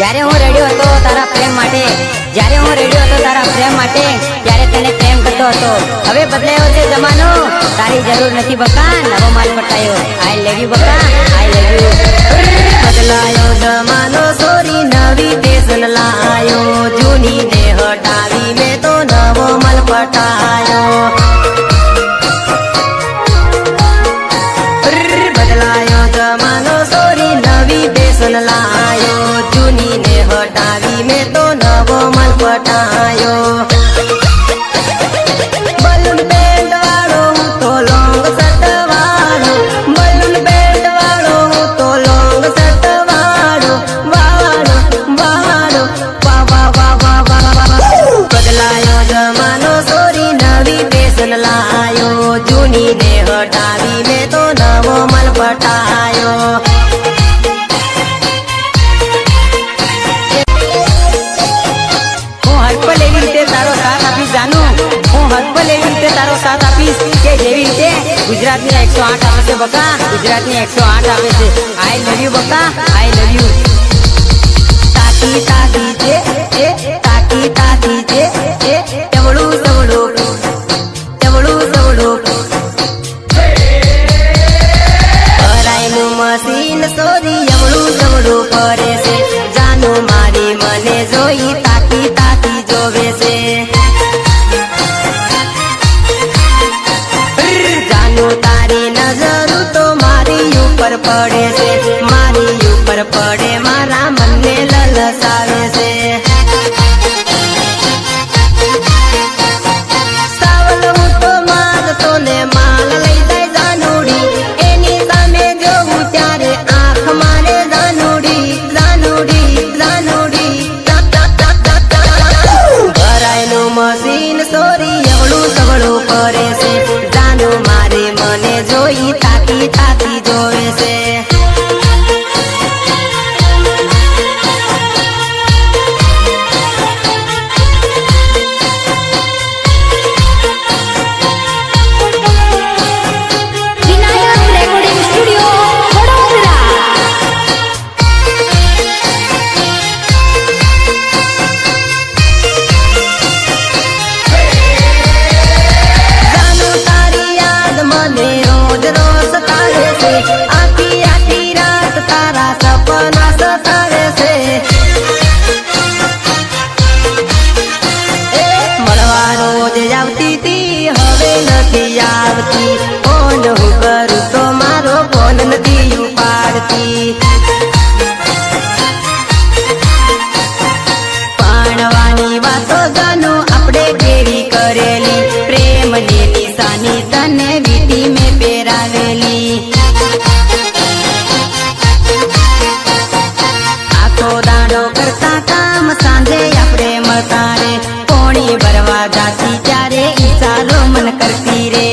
જ્યારે હું રેડિયો હતો તારા પ્રેમ માટે, જ્યારે હું રેડિયો હતો તારા પ્રેમ માટે, ત્યારે તેને પ્રેમ કરતો હતો. હવે બદલાયો છે જમાનો, તારી જરૂર નથી બકા, નવો માલ પટાયો. આઈ લવ યુ બકા, આઈ લવ યુ. બદલાયો જમાનો સોરી નવી ફેશન લાયો, જૂની ને હટાવી મેં તો નવો માલ પટાયો. બદલાયો જમાનો સોરી નવી ફેશન લાયો, જૂની ને હટાવી મેં તો નવો માલ પટાયો. બલૂન બેન્ડ વાળો હું તો લોંગ શર્ટ વાળો, બલૂન બેન્ડ વાળો હું તો લોંગ શર્ટ વાળો, વાળો વાળો વાહ વાહ વાહ વાહ વાહ વાહ. બદલાયો જમાનો સોરી નવી ફેશન લાયો, જૂની ને હટાવી મેં તો નવો માલ પટાયો. ગુજરાતની 108 આવે છે બકા, ગુજરાતની 108 આવે છે. આઈ લવ યુ બકા, આઈ લવ યુ. તાકી તાકી છે તાકી તાકી છે તવળું તવળું તવળું તવળું. ભરાયેલું મશીન સોરી અવળું તવળું કરે છે, જાનું મારી મને જોઈ તાકી તાકી જોવે છે. તારી નજર તો મારી ઉપર પડે છે, મારી ઉપર પડે મારા મનને લલસાવે છે. સાવલ હું તો માગતો ને માલ લઈ જાય જાનુડી, એની સામે જોઉં ત્યારે આંખ મારે જાનુડી જાનુડી જાનુડી. ભરાયેલું મશીન સોરી એવડું સવળું કરે છે, જાનું મારે મને જોઈ તાકી તાકી જોવે છે. Vinayak recording studio Vadodara. જાનું તારી યાદ મને રોજ રોજ સતાવે છે, આખી આખી રાત તારા સપના સતાવે છે. મળવા રોજ આવતી તી હવે નથી આવતી, ફોન હું કરું તો મારો ફોન નથી ઉપાડતી. પાણવાની વાતો જાનું આપણે કેવી કરેલી, પ્રેમની નિશાની તને વીટી મેં પહેરાવેલી. આખો દાડો કરતા કામ સાંજે આપણે મળતા રે, પોણી ભરવા જાતી ત્યારે ઈશારો મન કરતી રે.